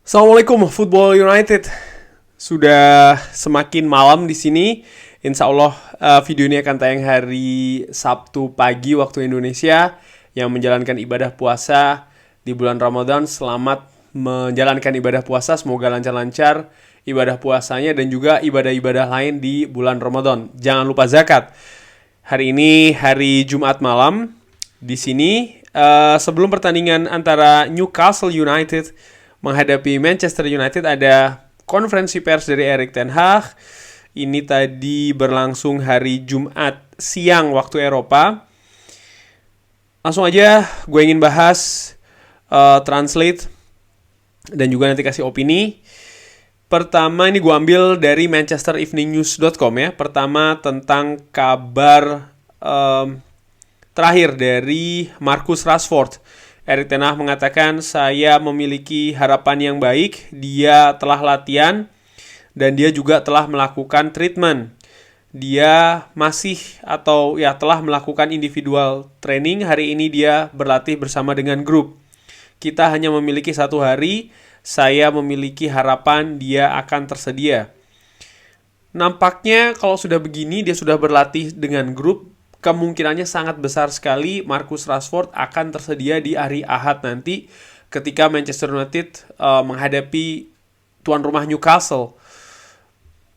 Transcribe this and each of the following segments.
Assalamualaikum Football United. Sudah semakin malam di sini. Insya Allah video ini akan tayang hari Sabtu pagi waktu Indonesia. Yang menjalankan ibadah puasa di bulan Ramadan, selamat menjalankan ibadah puasa. Semoga lancar-lancar ibadah puasanya dan juga ibadah-ibadah lain di bulan Ramadan. Jangan lupa zakat. Hari ini hari Jumat malam. Di sini sebelum pertandingan antara Newcastle United menghadapi Manchester United, ada konferensi pers dari Erik ten Hag. Ini tadi berlangsung hari Jumat siang waktu Eropa. Langsung aja gue ingin bahas translate dan juga nanti kasih opini. Pertama ini gue ambil dari manchestereveningnews.com ya. Pertama tentang kabar terakhir dari Marcus Rashford. Erik ten Hag mengatakan, saya memiliki harapan yang baik. Dia telah latihan dan dia juga telah melakukan treatment. Dia masih telah melakukan individual training. Hari ini dia berlatih bersama dengan grup. Kita hanya memiliki 1 hari. Saya memiliki harapan dia akan tersedia. Nampaknya kalau sudah begini, dia sudah berlatih dengan grup, kemungkinannya sangat besar sekali Marcus Rashford akan tersedia di hari Ahad nanti ketika Manchester United menghadapi tuan rumah Newcastle.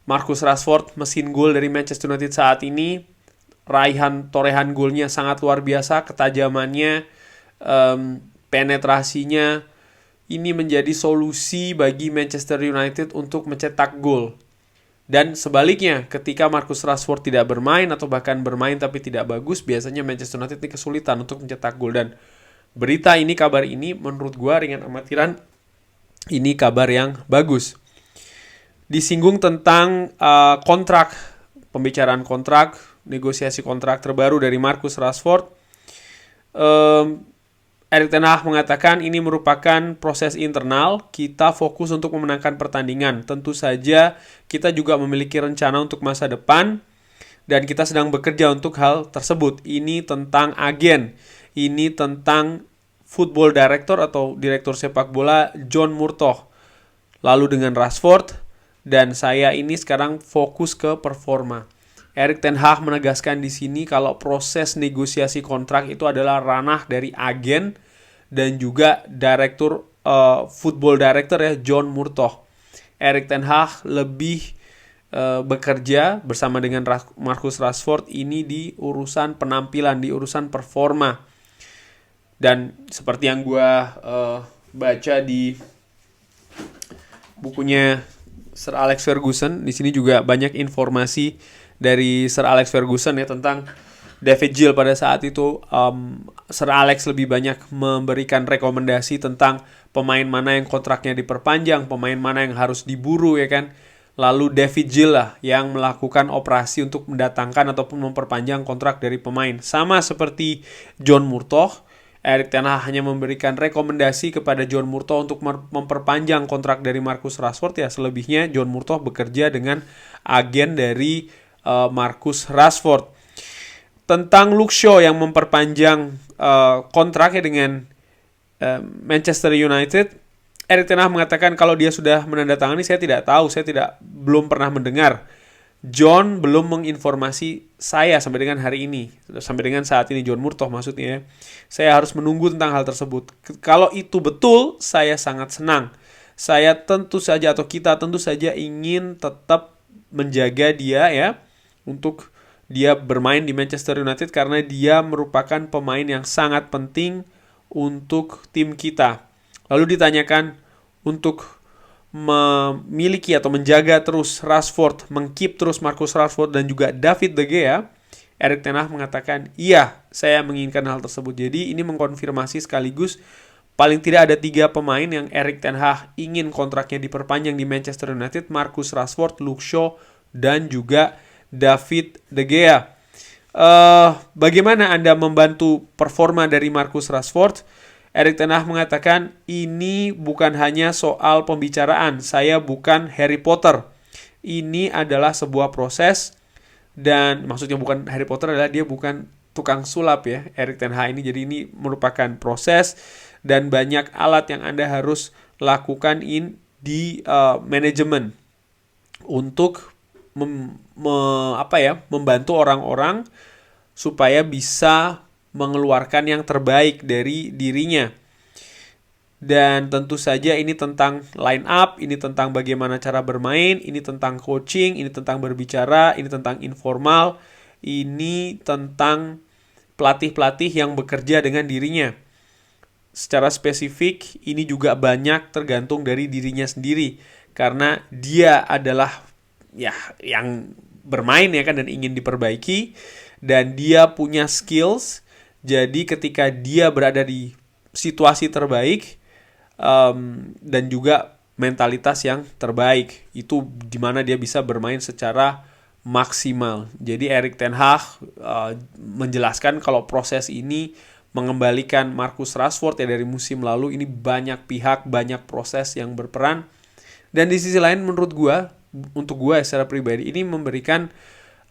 Marcus Rashford, mesin gol dari Manchester United saat ini, torehan golnya sangat luar biasa, ketajamannya, penetrasinya, ini menjadi solusi bagi Manchester United untuk mencetak gol. Dan sebaliknya, ketika Marcus Rashford tidak bermain atau bahkan bermain tapi tidak bagus, biasanya Manchester United ini kesulitan untuk mencetak gol. Dan kabar ini menurut gue ringan amatiran, ini kabar yang bagus. Disinggung tentang kontrak, pembicaraan kontrak, negosiasi kontrak terbaru dari Marcus Rashford. Erik ten Hag mengatakan ini merupakan proses internal, kita fokus untuk memenangkan pertandingan. Tentu saja kita juga memiliki rencana untuk masa depan dan kita sedang bekerja untuk hal tersebut. Ini tentang agen, ini tentang football director atau direktur sepak bola John Murtough. Lalu dengan Rashford dan saya ini sekarang fokus ke performa. Erik ten Hag menegaskan di sini kalau proses negosiasi kontrak itu adalah ranah dari agen dan juga direktur football director ya, John Murtough. Erik ten Hag lebih bekerja bersama dengan Marcus Rashford ini di urusan penampilan, di urusan performa. Dan seperti yang gue baca di bukunya Sir Alex Ferguson, di sini juga banyak informasi dari Sir Alex Ferguson ya tentang David Gill pada saat itu. Sir Alex lebih banyak memberikan rekomendasi tentang pemain mana yang kontraknya diperpanjang, pemain mana yang harus diburu ya kan. Lalu David Gill lah yang melakukan operasi untuk mendatangkan ataupun memperpanjang kontrak dari pemain. Sama seperti John Murtough, Erik ten Hag hanya memberikan rekomendasi kepada John Murtough untuk memperpanjang kontrak dari Marcus Rashford ya. Selebihnya John Murtough bekerja dengan agen dari Marcus Rashford. Tentang Luke Shaw yang memperpanjang kontraknya dengan Manchester United, Erik ten Hag mengatakan kalau dia sudah menandatangani, saya tidak tahu, belum pernah mendengar. John belum menginformasi saya sampai dengan hari ini, sampai dengan saat ini, John Murtough maksudnya ya. Saya harus menunggu tentang hal tersebut. Kalau itu betul, saya sangat senang. Kita tentu saja ingin tetap menjaga dia ya, untuk dia bermain di Manchester United karena dia merupakan pemain yang sangat penting untuk tim kita. Lalu ditanyakan untuk memiliki atau menjaga terus Rashford, mengkeep terus Marcus Rashford dan juga David De Gea, Erik ten Hag mengatakan, iya, saya menginginkan hal tersebut. Jadi ini mengkonfirmasi sekaligus paling tidak ada 3 pemain yang Erik ten Hag ingin kontraknya diperpanjang di Manchester United: Marcus Rashford, Luke Shaw, dan juga David De Gea. Bagaimana Anda membantu performa dari Marcus Rashford? Erik ten Hag mengatakan ini bukan hanya soal pembicaraan. Saya bukan Harry Potter. Ini adalah sebuah proses, dan maksudnya bukan Harry Potter adalah dia bukan tukang sulap ya, Erik ten Hag ini. Jadi ini merupakan proses dan banyak alat yang Anda harus lakukan di manajemen untuk membantu orang-orang supaya bisa mengeluarkan yang terbaik dari dirinya. Dan tentu saja ini tentang line up, ini tentang bagaimana cara bermain, ini tentang coaching, ini tentang berbicara, ini tentang informal, ini tentang pelatih-pelatih yang bekerja dengan dirinya. Secara spesifik, ini juga banyak tergantung dari dirinya sendiri. Karena dia adalah yang bermain ya kan dan ingin diperbaiki. Dan dia punya skills. Jadi ketika dia berada di situasi terbaik, dan juga mentalitas yang terbaik, itu dimana dia bisa bermain secara maksimal. Jadi Erik ten Hag menjelaskan kalau proses ini mengembalikan Marcus Rashford ya dari musim lalu, ini banyak pihak, banyak proses yang berperan. Dan di sisi lain menurut gue, untuk gue secara pribadi, ini memberikan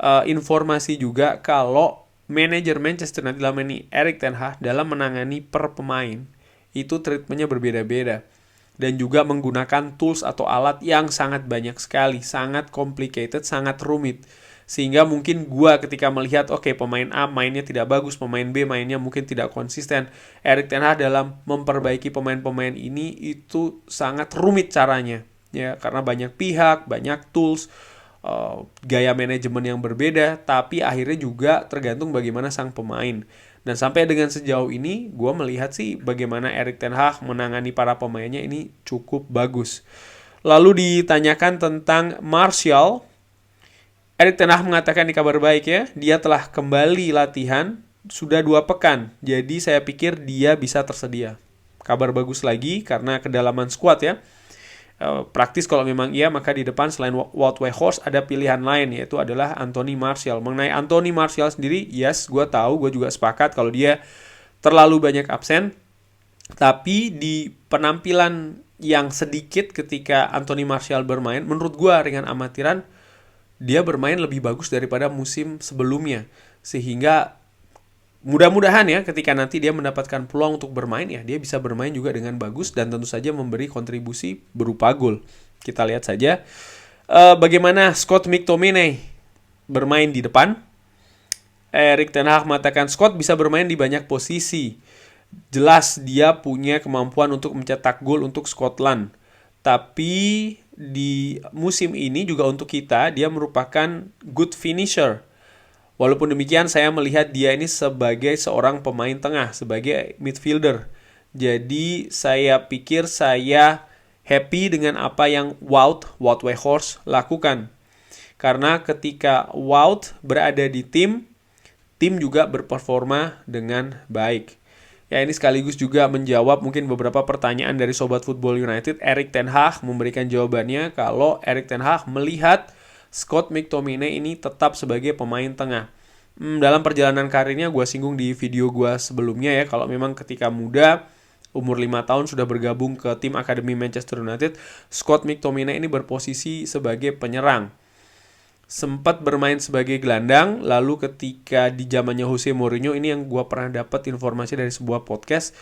informasi juga kalau manajer Manchester United dalam ini Erik ten Hag dalam menangani per pemain itu treatmentnya berbeda-beda dan juga menggunakan tools atau alat yang sangat banyak sekali, sangat complicated, sangat rumit. Sehingga mungkin gua ketika melihat pemain A mainnya tidak bagus, pemain B mainnya mungkin tidak konsisten. Erik ten Hag dalam memperbaiki pemain-pemain ini itu sangat rumit caranya. Ya, karena banyak pihak, banyak tools, gaya manajemen yang berbeda, tapi akhirnya juga tergantung bagaimana sang pemain. Dan sampai dengan sejauh ini, gue melihat sih bagaimana Erik ten Hag menangani para pemainnya ini cukup bagus. Lalu ditanyakan tentang Martial, Erik ten Hag mengatakan di kabar baik ya, dia telah kembali latihan sudah 2 pekan. Jadi saya pikir dia bisa tersedia. Kabar bagus lagi karena kedalaman squad ya. Praktis kalau memang iya, maka di depan selain Wout Weghorst ada pilihan lain, yaitu adalah Anthony Martial. Mengenai Anthony Martial sendiri, yes, gue tahu, gue juga sepakat kalau dia terlalu banyak absen. Tapi di penampilan yang sedikit ketika Anthony Martial bermain, menurut gue ringan amatiran, dia bermain lebih bagus daripada musim sebelumnya. Sehingga mudah-mudahan ya ketika nanti dia mendapatkan peluang untuk bermain, ya dia bisa bermain juga dengan bagus dan tentu saja memberi kontribusi berupa gol. Kita lihat saja bagaimana Scott McTominay bermain di depan. Erik ten Hag mengatakan Scott bisa bermain di banyak posisi. Jelas dia punya kemampuan untuk mencetak gol untuk Scotland. Tapi di musim ini juga untuk kita dia merupakan good finisher. Walaupun demikian, saya melihat dia ini sebagai seorang pemain tengah, sebagai midfielder. Jadi, saya pikir saya happy dengan apa yang Wout Weghorst lakukan. Karena ketika Wout berada di tim juga berperforma dengan baik. Ya, ini sekaligus juga menjawab mungkin beberapa pertanyaan dari Sobat Football United. Erik ten Hag memberikan jawabannya kalau Erik ten Hag melihat Scott McTominay ini tetap sebagai pemain tengah. Dalam perjalanan karirnya gue singgung di video gue sebelumnya ya, kalau memang ketika muda, umur 5 tahun sudah bergabung ke tim Akademi Manchester United, Scott McTominay ini berposisi sebagai penyerang. Sempat bermain sebagai gelandang, lalu ketika di zamannya Jose Mourinho, ini yang gue pernah dapat informasi dari sebuah podcast,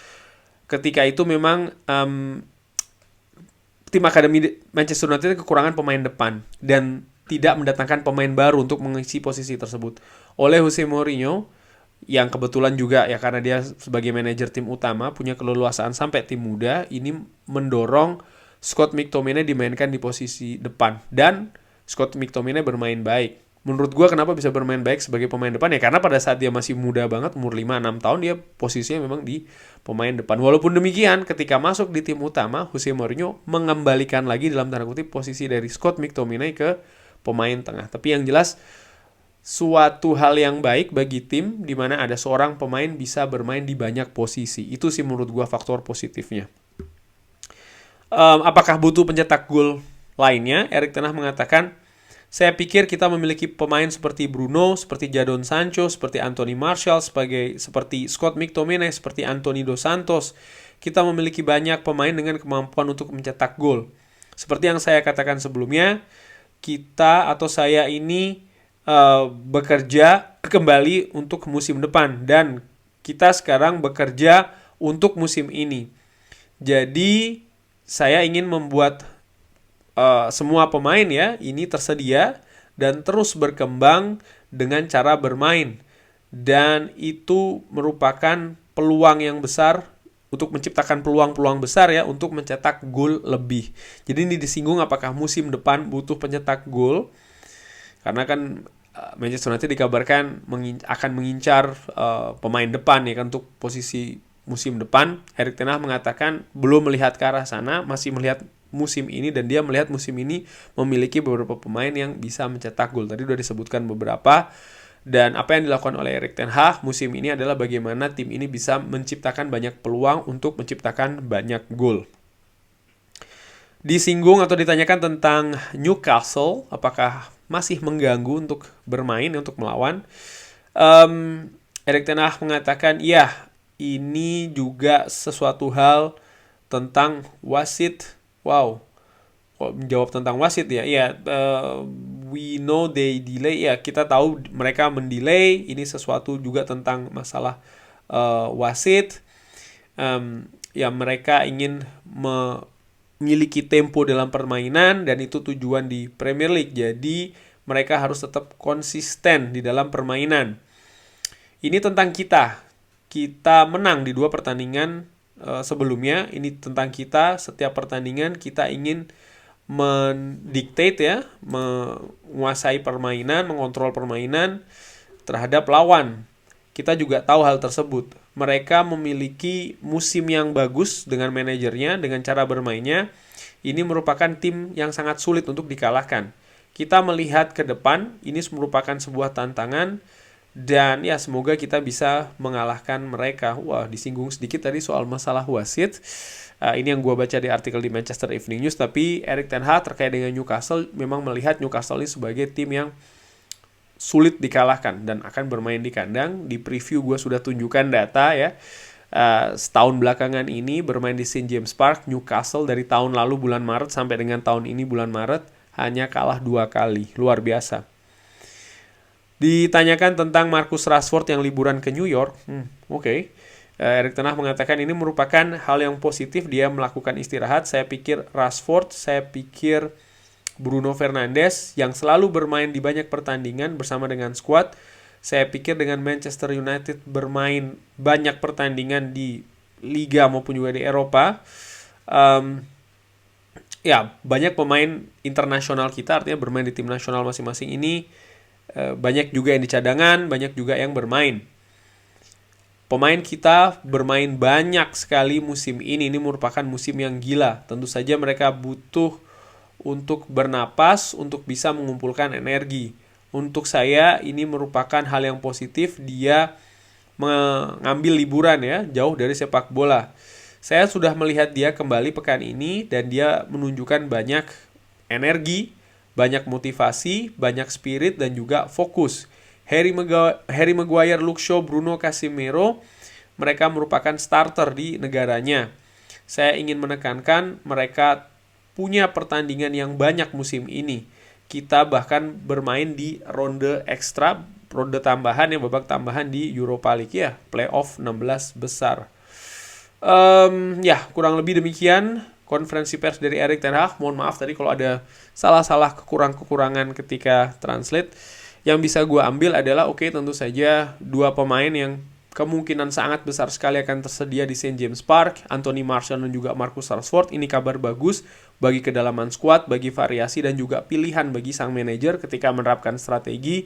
ketika itu memang tim Akademi Manchester United kekurangan pemain depan dan tidak mendatangkan pemain baru untuk mengisi posisi tersebut. Oleh Jose Mourinho, yang kebetulan juga ya karena dia sebagai manajer tim utama punya keleluasaan sampai tim muda, ini mendorong Scott McTominay dimainkan di posisi depan. Dan Scott McTominay bermain baik. Menurut gue kenapa bisa bermain baik sebagai pemain depan ya karena pada saat dia masih muda banget, umur 5-6 tahun, dia posisinya memang di pemain depan. Walaupun demikian, ketika masuk di tim utama, Jose Mourinho mengembalikan lagi dalam tanda kutip posisi dari Scott McTominay ke pemain tengah. Tapi yang jelas suatu hal yang baik bagi tim di mana ada seorang pemain bisa bermain di banyak posisi. Itu sih menurut gua faktor positifnya. Apakah butuh pencetak gol lainnya? Erik ten Hag mengatakan, saya pikir kita memiliki pemain seperti Bruno, seperti Jadon Sancho, seperti Anthony Martial, seperti Scott McTominay, seperti Anthony Dos Santos. Kita memiliki banyak pemain dengan kemampuan untuk mencetak gol. Seperti yang saya katakan sebelumnya, kita atau saya ini bekerja kembali untuk musim depan dan kita sekarang bekerja untuk musim ini. Jadi saya ingin membuat semua pemain ya ini tersedia dan terus berkembang dengan cara bermain. Dan itu merupakan peluang yang besar untuk menciptakan peluang-peluang besar ya untuk mencetak gol lebih. Jadi ini disinggung apakah musim depan butuh pencetak gol. Karena kan Manchester United dikabarkan akan mengincar pemain depan ya kan untuk posisi musim depan. Erik ten Hag mengatakan belum melihat ke arah sana, masih melihat musim ini, dan dia melihat musim ini memiliki beberapa pemain yang bisa mencetak gol. Tadi sudah disebutkan beberapa. Dan apa yang dilakukan oleh Erik ten Hag musim ini adalah bagaimana tim ini bisa menciptakan banyak peluang untuk menciptakan banyak gol. Disinggung atau ditanyakan tentang Newcastle, apakah masih mengganggu untuk bermain, untuk melawan. Erik ten Hag mengatakan, ya, ini juga sesuatu hal tentang wasit. Wow, kok menjawab tentang wasit ya? Iya, we know they delay. Ya, kita tahu mereka mendelay. Ini sesuatu juga tentang masalah wasit. Ya, mereka ingin memiliki tempo dalam permainan dan itu tujuan di Premier League. Jadi, mereka harus tetap konsisten di dalam permainan. Ini tentang kita. Kita menang di 2 pertandingan sebelumnya. Ini tentang kita, setiap pertandingan kita ingin mendiktate ya, menguasai permainan, mengontrol permainan terhadap lawan. Kita juga tahu hal tersebut. Mereka memiliki musim yang bagus dengan manajernya, dengan cara bermainnya. Ini merupakan tim yang sangat sulit untuk dikalahkan. Kita melihat ke depan, ini merupakan sebuah tantangan. Dan ya semoga kita bisa mengalahkan mereka. Wah, disinggung sedikit tadi soal masalah wasit. Ini yang gue baca di artikel di Manchester Evening News. Tapi Erik ten Hag terkait dengan Newcastle memang melihat Newcastle ini sebagai tim yang sulit dikalahkan dan akan bermain di kandang. Di preview gue sudah tunjukkan data ya. Setahun belakangan ini bermain di St. James Park, Newcastle dari tahun lalu bulan Maret sampai dengan tahun ini bulan Maret hanya kalah 2 kali. Luar biasa. Ditanyakan tentang Marcus Rashford yang liburan ke New York. Oke. Erik ten Hag mengatakan ini merupakan hal yang positif, dia melakukan istirahat. Saya pikir Rashford, saya pikir Bruno Fernandes yang selalu bermain di banyak pertandingan bersama dengan skuad. Saya pikir dengan Manchester United bermain banyak pertandingan di Liga maupun juga di Eropa. Ya, banyak pemain internasional kita, artinya bermain di tim nasional masing-masing ini. Banyak juga yang di cadangan, banyak juga yang bermain. Pemain kita bermain banyak sekali musim ini. Ini merupakan musim yang gila. Tentu saja mereka butuh untuk bernapas, untuk bisa mengumpulkan energi. Untuk saya ini merupakan hal yang positif. Dia mengambil liburan ya, jauh dari sepak bola. Saya sudah melihat dia kembali pekan ini dan dia menunjukkan banyak energi, banyak motivasi, banyak spirit, dan juga fokus. Harry Maguire, Luke Shaw, Bruno Casemiro, mereka merupakan starter di negaranya. Saya ingin menekankan mereka punya pertandingan yang banyak musim ini. Kita bahkan bermain di ronde ekstra, ronde tambahan ya, babak tambahan di Europa League ya, playoff 16 besar. Ya, kurang lebih demikian konferensi pers dari Erik ten Hag. Mohon maaf tadi kalau ada salah-salah kekurangan ketika translate. Yang bisa gue ambil adalah tentu saja 2 pemain yang kemungkinan sangat besar sekali akan tersedia di St. James Park, Anthony Martial dan juga Marcus Rashford. Ini kabar bagus bagi kedalaman skuad, bagi variasi dan juga pilihan bagi sang manajer ketika menerapkan strategi.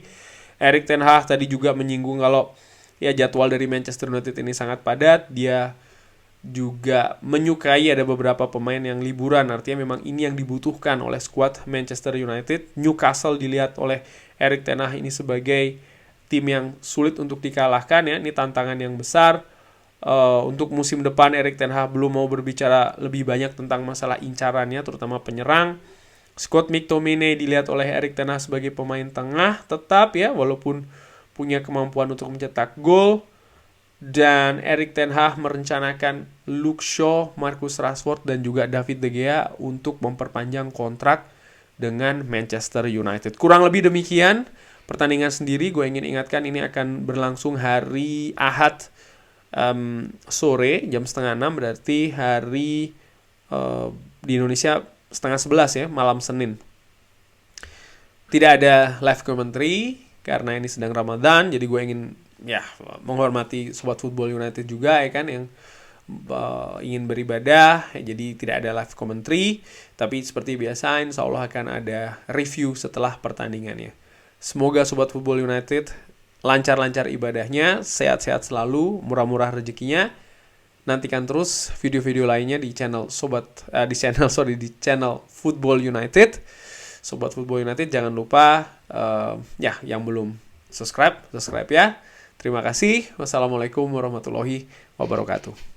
Erik ten Hag tadi juga menyinggung kalau ya jadwal dari Manchester United ini sangat padat. Dia juga menyukai ada beberapa pemain yang liburan, artinya memang ini yang dibutuhkan oleh skuad Manchester United. Newcastle dilihat oleh Erik ten Hag ini sebagai tim yang sulit untuk dikalahkan ya, ini tantangan yang besar. Untuk musim depan Erik ten Hag belum mau berbicara lebih banyak tentang masalah incarannya, terutama penyerang. Scott McTominay dilihat oleh Erik ten Hag sebagai pemain tengah tetap ya, walaupun punya kemampuan untuk mencetak gol. Dan Erik ten Hag merencanakan Luke Shaw, Marcus Rashford, dan juga David De Gea untuk memperpanjang kontrak dengan Manchester United. Kurang lebih demikian. Pertandingan sendiri gue ingin ingatkan ini akan berlangsung hari Ahad sore jam 5:30, berarti hari di Indonesia 10:30 ya, malam Senin. Tidak ada live commentary karena ini sedang Ramadan, jadi gue ingin ya menghormati Sobat Football United juga ya kan, yang ingin beribadah, jadi tidak ada live commentary. Tapi seperti biasa, insya Allah akan ada review setelah pertandingannya. Semoga Sobat Football United lancar-lancar ibadahnya, sehat-sehat selalu, murah-murah rezekinya. Nantikan terus video-video lainnya di channel di channel Football United. Sobat Football United jangan lupa ya yang belum subscribe ya. Terima kasih. Wassalamualaikum warahmatullahi wabarakatuh.